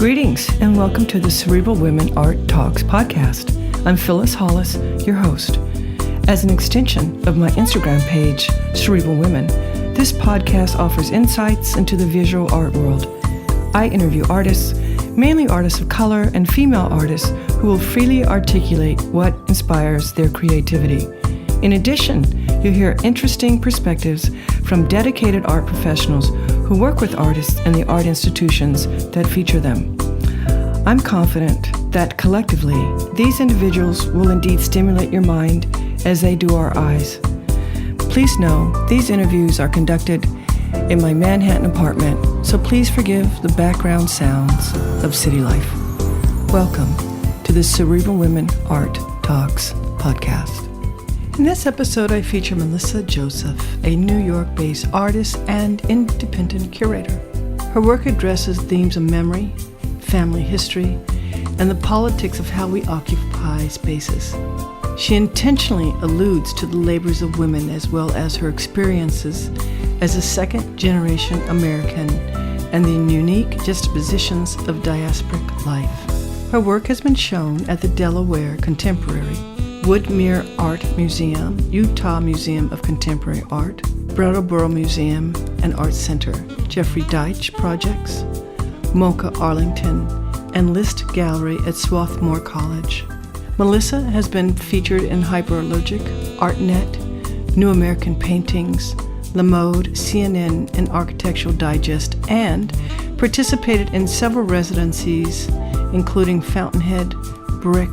Greetings and welcome to the Cerebral Women Art Talks podcast. I'm Phyllis Hollis, your host. As an extension of my Instagram page, Cerebral Women, this podcast offers insights into the visual art world. I interview artists, mainly artists of color and female artists who will freely articulate what inspires their creativity. In addition, you'll hear interesting perspectives from dedicated art professionals who work with artists and the art institutions that feature them. I'm confident that collectively, these individuals will indeed stimulate your mind as they do our eyes. Please know these interviews are conducted in my Manhattan apartment, so please forgive the background sounds of city life. Welcome to the Cerebral Women Art Talks podcast. In this episode, I feature Melissa Joseph, a New York-based artist and independent curator. Her work addresses themes of memory, family history, and the politics of how we occupy spaces. She intentionally alludes to the labors of women as well as her experiences as a second-generation American and the unique juxtapositions of diasporic life. Her work has been shown at the Delaware Contemporary, Woodmere Art Museum, Utah Museum of Contemporary Art, Brattleboro Museum and Art Center, Jeffrey Deitch Projects, MOCA Arlington, and List Gallery at Swarthmore College. Melissa has been featured in Hyperallergic, Artnet, New American Paintings, Monde, CNN, and Architectural Digest, and participated in several residencies, including Fountainhead, BRIC,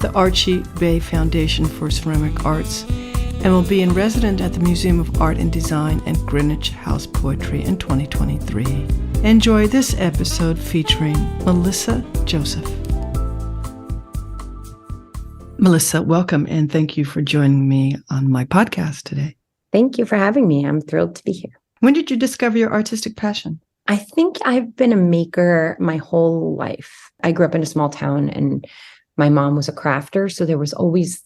the Archie Bray Foundation for Ceramic Arts, and will be in resident at the Museum of Art and Design and Greenwich House Poetry in 2023. Enjoy this episode featuring Melissa Joseph. Melissa, welcome and thank you for joining me on my podcast today. Thank you for having me. I'm thrilled to be here. When did you discover your artistic passion? I think I've been a maker my whole life. I grew up in a small town and my mom was a crafter, so there was always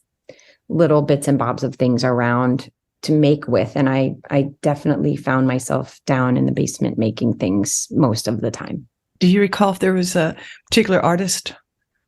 little bits and bobs of things around to make with. And I definitely found myself down in the basement making things most of the time. Do you recall if there was a particular artist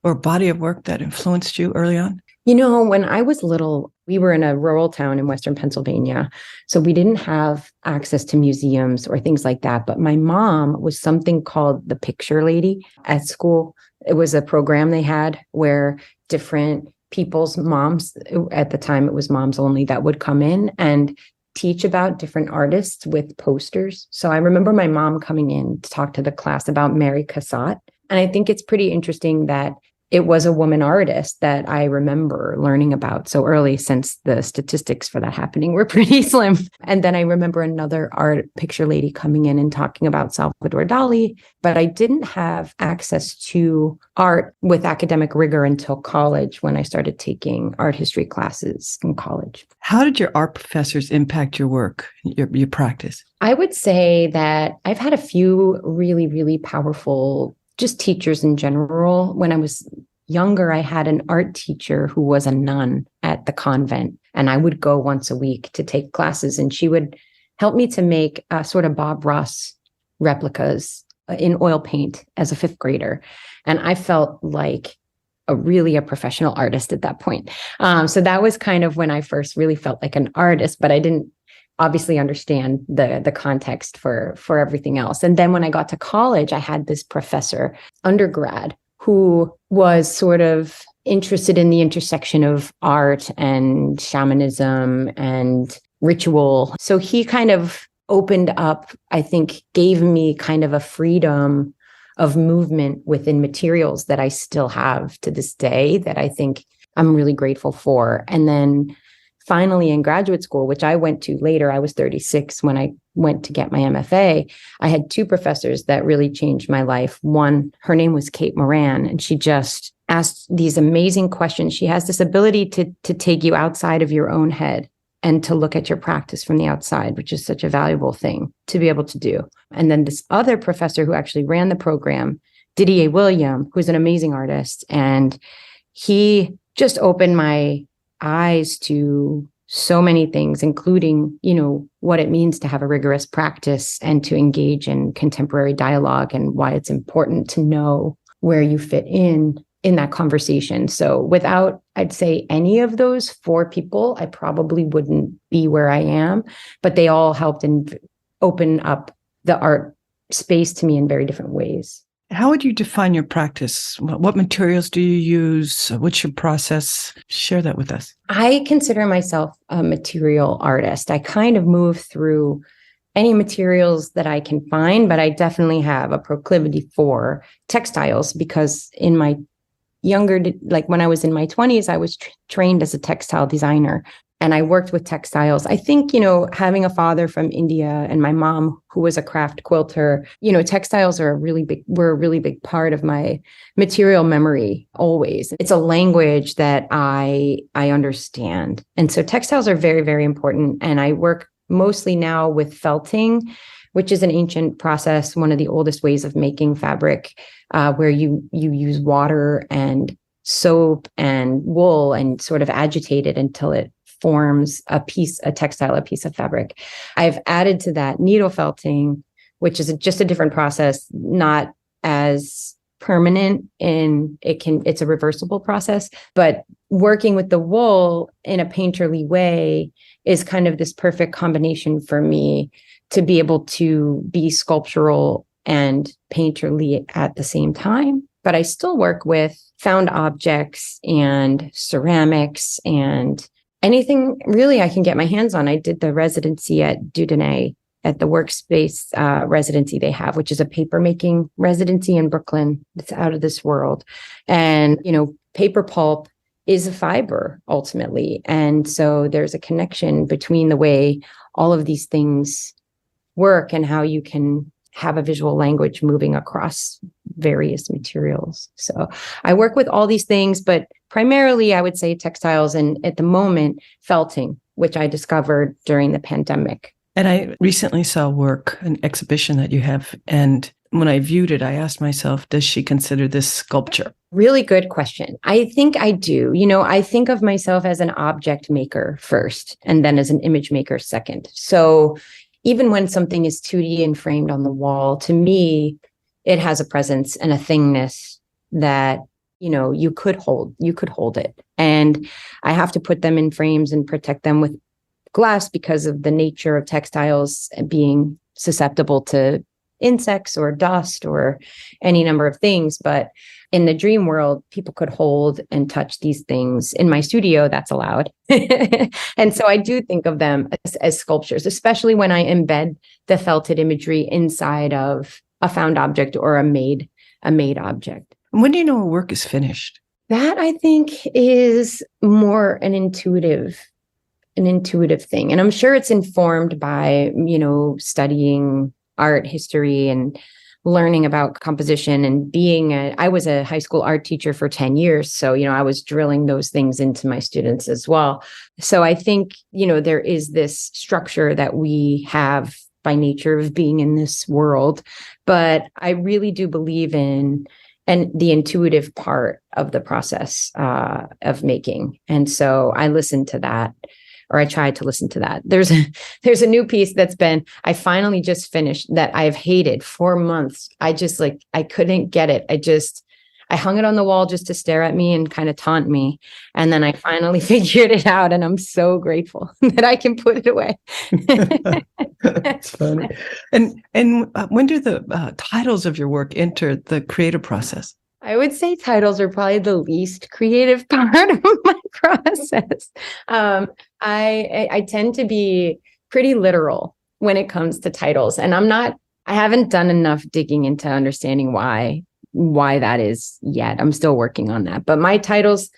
or body of work that influenced you early on? You know, when I was little, we were in a rural town in Western Pennsylvania, so we didn't have access to museums or things like that. But my mom was something called the Picture Lady at school. It was a program they had where different people's moms, at the time it was moms only, that would come in and teach about different artists with posters. So I remember my mom coming in to talk to the class about Mary Cassatt. And I think it's pretty interesting that it was a woman artist that I remember learning about so early, since the statistics for that happening were pretty slim. And then I remember another art picture lady coming in and talking about Salvador Dali, but I didn't have access to art with academic rigor until college, when I started taking art history classes in college. How did your art professors impact your work, your practice? I would say that I've had a few really, really powerful just teachers in general. When I was younger, I had an art teacher who was a nun at the convent, and I would go once a week to take classes, and she would help me to make sort of Bob Ross replicas in oil paint as a fifth grader. And I felt like a professional artist at that point. So that was kind of when I first really felt like an artist, but I didn't obviously understand the context for everything else. And then when I got to college, I had this professor, undergrad, who was sort of interested in the intersection of art and shamanism and ritual. So he kind of opened up, I think, gave me kind of a freedom of movement within materials that I still have to this day, that I think I'm really grateful for. And then finally, in graduate school, which I went to later, I was 36 when I went to get my MFA, I had two professors that really changed my life. One, her name was Kate Moran, and she just asked these amazing questions. She has this ability to take you outside of your own head and to look at your practice from the outside, which is such a valuable thing to be able to do. And then this other professor who actually ran the program, Didier William, who's an amazing artist, and he just opened my eyes to so many things, including, what it means to have a rigorous practice and to engage in contemporary dialogue, and why it's important to know where you fit in that conversation. So without, I'd say, any of those 4 people, I probably wouldn't be where I am, but they all helped and open up the art space to me in very different ways. How would you define your practice? What materials do you use? What's your process? Share that with us. I consider myself a material artist. I kind of move through any materials that I can find, but I definitely have a proclivity for textiles, because in my when I was in my 20s, I was trained as a textile designer. And I worked with textiles. I think, having a father from India and my mom who was a craft quilter, textiles were a really big part of my material memory always. It's a language that I understand. And so textiles are very, very important. And I work mostly now with felting, which is an ancient process, one of the oldest ways of making fabric, where you use water and soap and wool and sort of agitate it until it forms a piece of fabric. I've added to that needle felting, which is just a different process, not as permanent, and it's a reversible process, but working with the wool in a painterly way is kind of this perfect combination for me to be able to be sculptural and painterly at the same time. But I still work with found objects and ceramics and anything really I can get my hands on. I did the residency at Dieu Donné, at the workspace residency they have, which is a paper-making residency in Brooklyn. It's out of this world. And, paper pulp is a fiber ultimately. And so there's a connection between the way all of these things work and how you can have a visual language moving across various materials. So I work with all these things, but primarily I would say textiles, and at the moment felting, which I discovered during the pandemic. And I recently saw an exhibition that you have. And when I viewed it, I asked myself, does she consider this sculpture? Really good question. I think I do. I think of myself as an object maker first, and then as an image maker second. So even when something is 2D and framed on the wall, to me, it has a presence and a thingness that, you could hold it. And I have to put them in frames and protect them with glass because of the nature of textiles being susceptible to insects or dust or any number of things. But in the dream world, people could hold and touch these things. In my studio, that's allowed. And so I do think of them as sculptures, especially when I embed the felted imagery inside of a found object or a made object. When do you know a work is finished? That, I think, is more an intuitive thing. And I'm sure it's informed by, studying art history and learning about composition and I was a high school art teacher for 10 years. So, I was drilling those things into my students as well. So I think, there is this structure that we have by nature of being in this world, but I really do believe in the intuitive part of the process of making. And so I listen to that. Or I tried to listen to that. There's a new piece I finally just finished that I've hated 4 months. I couldn't get it. I hung it on the wall just to stare at me and kind of taunt me. And then I finally figured it out, and I'm so grateful that I can put it away. That's funny. And when do the titles of your work enter the creative process? I would say titles are probably the least creative part of my process. I tend to be pretty literal when it comes to titles, and I haven't done enough digging into understanding why that is yet. I'm still working on that, but my titles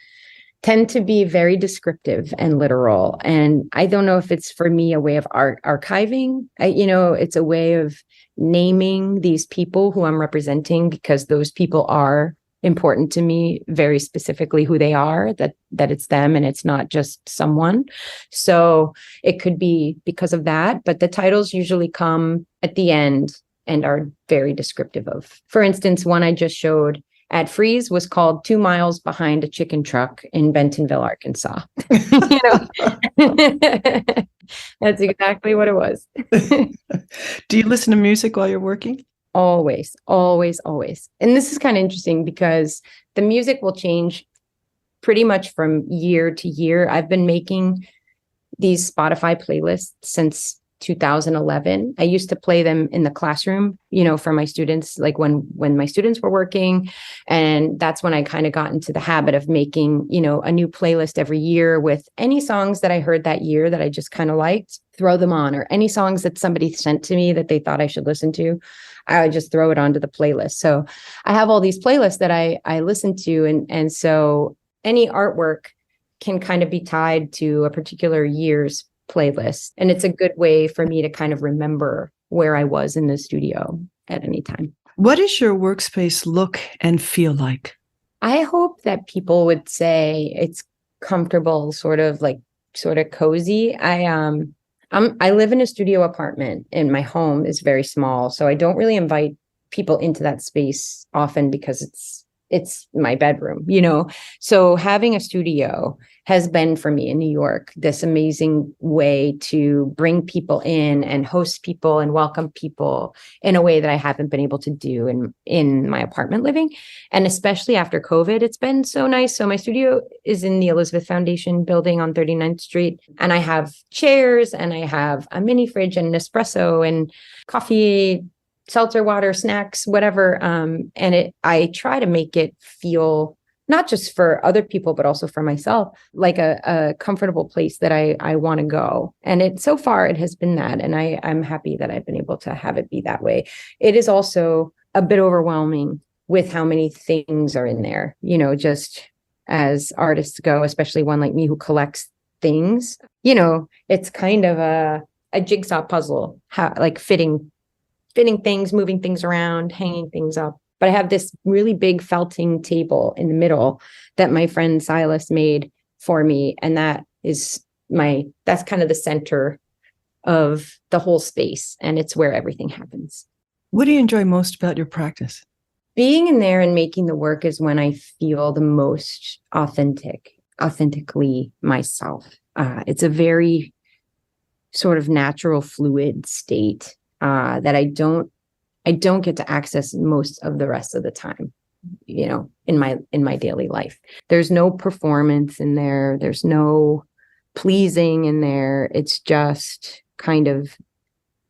tend to be very descriptive and literal. And I don't know if it's for me a way of archiving. It's a way of naming these people who I'm representing, because those people are important to me, very specifically who they are, that it's them and it's not just someone. So it could be because of that, but the titles usually come at the end and are very descriptive of. For instance, one I just showed at Freeze was called 2 Miles Behind a Chicken Truck in Bentonville, Arkansas. You know, that's exactly what it was. Do you listen to music while you're working? Always, always, always. And this is kind of interesting because the music will change pretty much from year to year. I've been making these Spotify playlists since 2011. I used to play them in the classroom, you know, for my students, like when my students were working. And that's when I kind of got into the habit of making, you know, a new playlist every year with any songs that I heard that year that I just kind of liked, throw them on, or any songs that somebody sent to me that they thought I should listen to. I would just throw it onto the playlist. So I have all these playlists that I listen to. And so any artwork can kind of be tied to a particular year's playlist. And it's a good way for me to kind of remember where I was in the studio at any time. What does your workspace look and feel like? I hope that people would say it's comfortable, sort of cozy. I live in a studio apartment and my home is very small. So I don't really invite people into that space often because it's my bedroom, you know? So having a studio has been for me in New York, this amazing way to bring people in and host people and welcome people in a way that I haven't been able to do in my apartment living. And especially after COVID, it's been so nice. So my studio is in the Elizabeth Foundation building on 39th Street. And I have chairs and I have a mini fridge and an espresso and coffee, seltzer water, snacks, whatever. And I try to make it feel not just for other people, but also for myself, like a comfortable place that I want to go. And so far it has been that. And I'm happy that I've been able to have it be that way. It is also a bit overwhelming with how many things are in there, you know, just as artists go, especially one like me who collects things, you know, it's kind of a jigsaw puzzle, like fitting things, moving things around, hanging things up. But I have this really big felting table in the middle that my friend Silas made for me. And that's kind of the center of the whole space. And it's where everything happens. What do you enjoy most about your practice? Being in there and making the work is when I feel the most authentically myself. It's a very sort of natural, fluid state that I don't get to access most of the rest of the time, you know, in my daily life. There's no performance in there. There's no pleasing in there. It's just kind of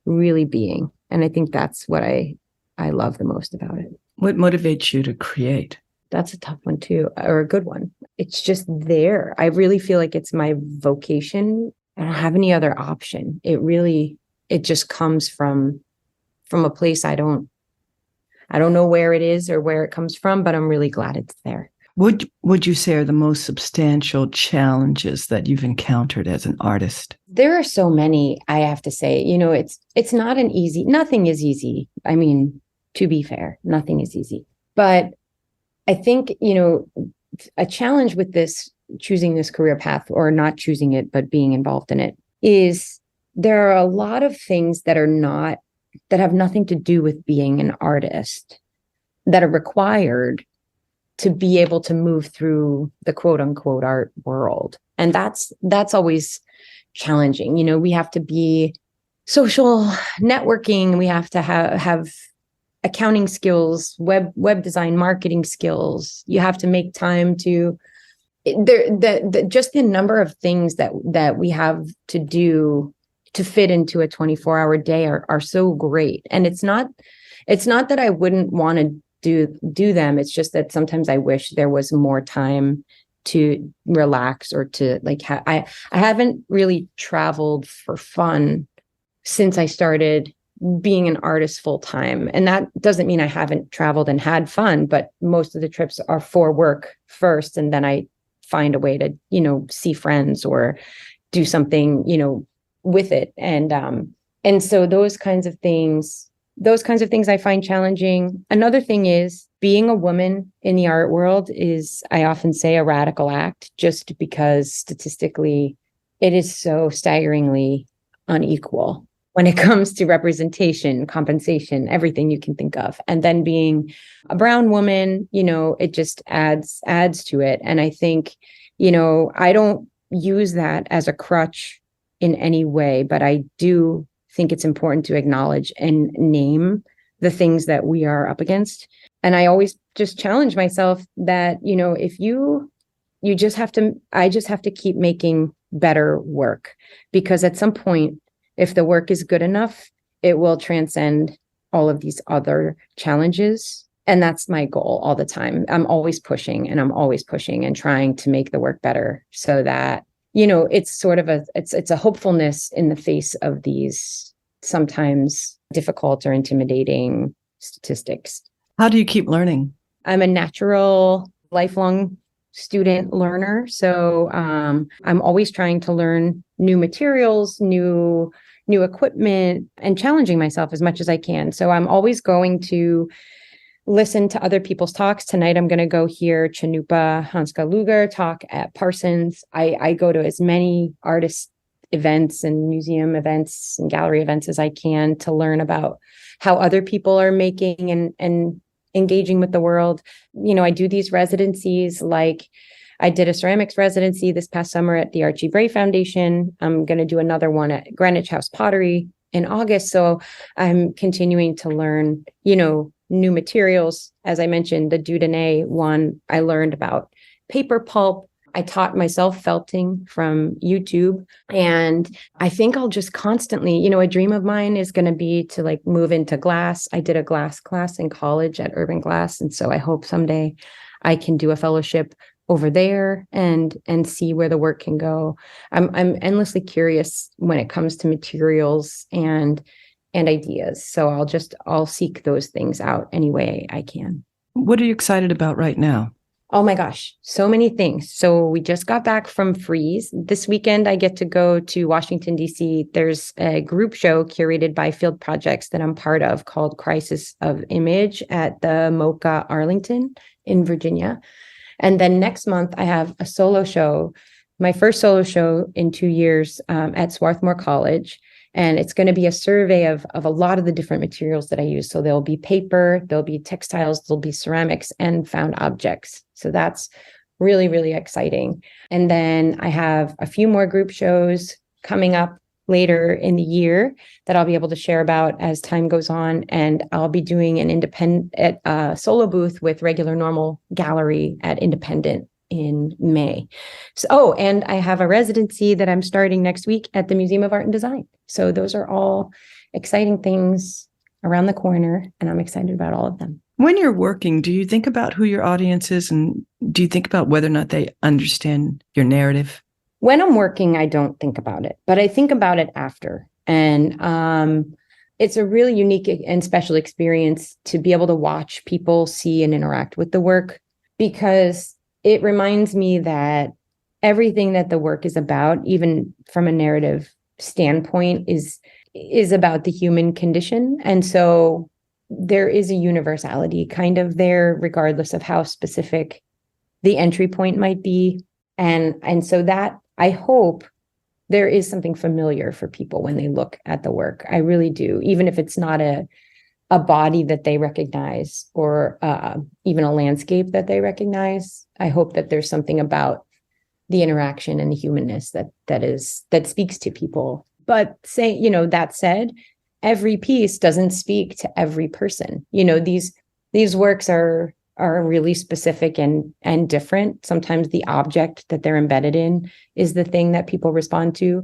really being. And I think that's what I love the most about it. What motivates you to create? That's a tough one too, or a good one. It's just there. I really feel like it's my vocation. I don't have any other option. It just comes from a place I don't know where it is or where it comes from, but I'm really glad it's there. Would you say are the most substantial challenges that you've encountered as an artist? There are so many, I have to say. You know, it's not nothing is easy. I mean, to be fair, nothing is easy. But I think, you know, a challenge with choosing this career path, or not choosing it, but being involved in it, is there are a lot of things that have nothing to do with being an artist that are required to be able to move through the quote unquote art world. And that's always challenging. You know, we have to be social networking. We have to have accounting skills, web design, marketing skills. You have to make time to just the number of things that we have to do to fit into a 24-hour day are so great. And it's not that I wouldn't want to do them. It's just that sometimes I wish there was more time to relax or to I haven't really traveled for fun since I started being an artist full time. And that doesn't mean I haven't traveled and had fun, but most of the trips are for work first. And then I find a way to, you know, see friends or do something, you know, with it. And so those kinds of things I find challenging. Another thing is being a woman in the art world is, I often say, a radical act, just because statistically it is so staggeringly unequal. when it comes to representation, compensation, everything you can think of. And then being a brown woman, it just adds to it. And I think, I don't use that as a crutch in any way, but I do think it's important to acknowledge and name the things that we are up against. And I always just challenge myself that, if I just have to keep making better work, because at some point, if the work is good enough, it will transcend all of these other challenges. And that's my goal all the time. I'm always pushing and trying to make the work better, so that, it's sort of it's a hopefulness in the face of these sometimes difficult or intimidating statistics. How do you keep learning? I'm a natural, lifelong student learner. So I'm always trying to learn new materials, new equipment, and challenging myself as much as I can. So I'm always going to listen to other people's talks. Tonight, I'm going to go hear Chanupa Hanska Luger talk at Parsons. I go to as many artist events and museum events and gallery events as I can to learn about how other people are making and engaging with the world. I do these residencies, like I did a ceramics residency this past summer at the Archie Bray Foundation. I'm going to do another one at Greenwich Pottery in August. So I'm continuing to learn, new materials. As I mentioned, the Dieu Donné one, I learned about paper pulp. I taught myself felting from YouTube. And I think I'll just constantly, a dream of mine is going to be to move into glass. I did a glass class in college at Urban Glass. And so I hope someday I can do a fellowship over there and see where the work can go. I'm endlessly curious when it comes to materials and ideas. So I'll seek those things out any way I can. What are you excited about right now? Oh my gosh, so many things. So we just got back from Freeze. This weekend, I get to go to Washington, D.C. There's a group show curated by Field Projects that I'm part of called Crisis of Image at the MOCA Arlington in Virginia. And then next month, I have a solo show, my first solo show in 2 years at Swarthmore College. And it's going to be a survey of a lot of the different materials that I use. So there'll be paper, there'll be textiles, there'll be ceramics and found objects. So that's really, really exciting. And then I have a few more group shows coming up later in the year that I'll be able to share about as time goes on. And I'll be doing an independent solo booth with Regular Normal Gallery at Independent in May. So, and I have a residency that I'm starting next week at the Museum of Art and Design. So those are all exciting things around the corner, and I'm excited about all of them. When you're working, do you think about who your audience is, and do you think about whether or not they understand your narrative? When I'm working, I don't think about it, but I think about it after. And it's a really unique and special experience to be able to watch people see and interact with the work, because it reminds me that everything that the work is about, even from a narrative standpoint, is about the human condition. And so there is a universality kind of there, regardless of how specific the entry point might be. And so that, I hope there is something familiar for people when they look at the work. I really do, even if it's not a body that they recognize or even a landscape that they recognize. I hope that there's something about the interaction and the humanness that speaks to people. But that said, every piece doesn't speak to every person. These works are really specific and different. Sometimes the object that they're embedded in is the thing that people respond to.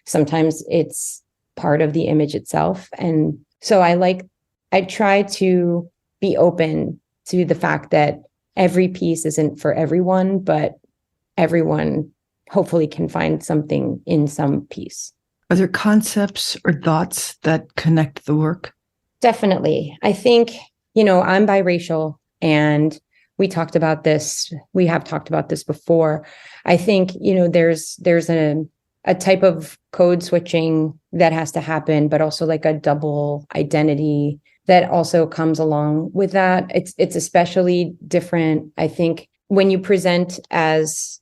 Sometimes it's part of the image itself. And so I try to be open to the fact that every piece isn't for everyone, but everyone hopefully can find something in some piece. Are there concepts or thoughts that connect the work? Definitely. I think, I'm biracial, and we have talked about this before. I think, there's a type of code switching that has to happen, but also like a double identity that also comes along with that. It's especially different, I think, when you present as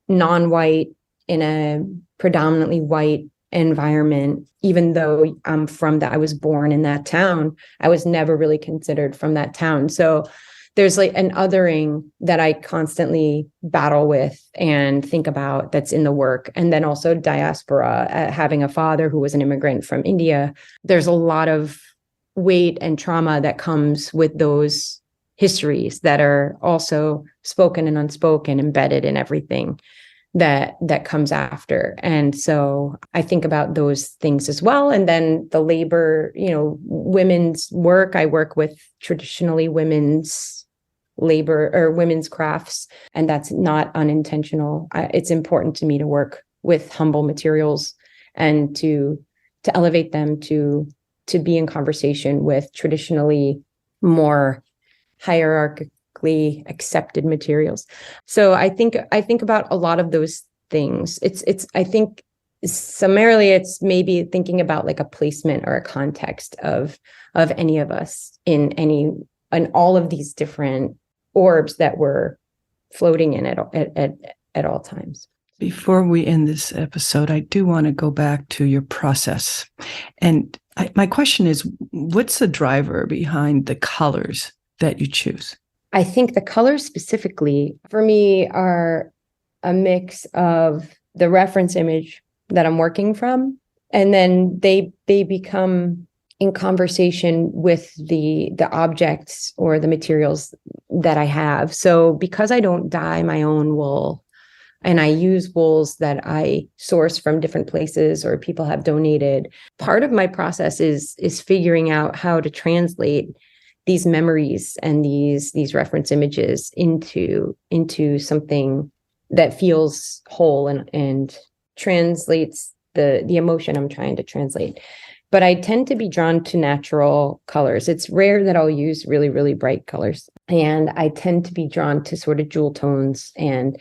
non-white in a predominantly white environment. Even though I'm I was born in that town, I was never really considered from that town. So there's like an othering that I constantly battle with and think about that's in the work. And then also diaspora, having a father who was an immigrant from India. There's a lot of weight and trauma that comes with those histories that are also spoken and unspoken, embedded in everything that comes after. And so I think about those things as well. And then the labor, women's work, I work with traditionally women's labor or women's crafts, and that's not unintentional. It's important to me to work with humble materials and to elevate them to be in conversation with traditionally more hierarchically accepted materials. So I think about a lot of those things. I think summarily it's maybe thinking about like a placement or a context of any of us in all of these different orbs that we're floating in at all times. Before we end this episode, I do want to go back to your process. And my question is, what's the driver behind the colors that you choose? I think the colors specifically for me are a mix of the reference image that I'm working from, and then they become in conversation with the objects or the materials that I have. So because I don't dye my own wool, and I use wools that I source from different places or people have donated, part of my process is figuring out how to translate these memories and these reference images into something that feels whole and translates the emotion I'm trying to translate. But I tend to be drawn to natural colors. It's rare that I'll use really, really bright colors. And I tend to be drawn to sort of jewel tones and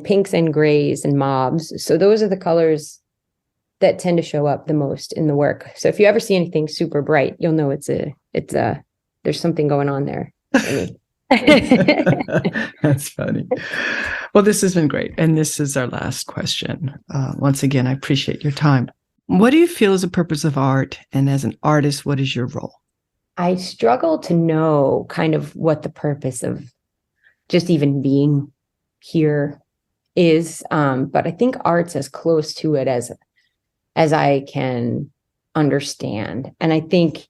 pinks and grays and mauves. So those are the colors that tend to show up the most in the work. So if you ever see anything super bright, you'll know there's something going on there for me. That's funny. Well, this has been great. And this is our last question. Once again, I appreciate your time. What do you feel is the purpose of art? And as an artist, what is your role? I struggle to know kind of what the purpose of just even being here is. But I think art's as close to it as I can understand. And I think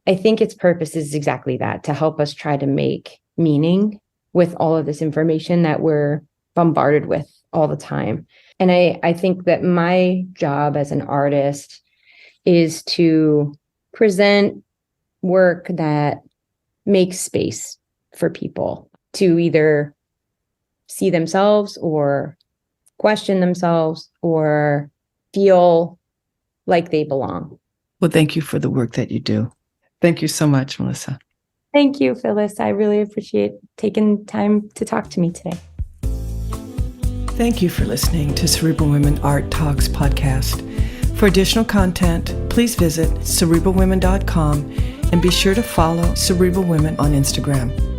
its purpose is exactly that, to help us try to make meaning with all of this information that we're bombarded with all the time. And I think that my job as an artist is to present work that makes space for people to either see themselves or question themselves or feel like they belong. Well, thank you for the work that you do. Thank you so much, Melissa. Thank you, Phyllis. I really appreciate taking time to talk to me today. Thank you for listening to Cerebral Women Art Talks podcast. For additional content, please visit cerebralwomen.com and be sure to follow Cerebral Women on Instagram.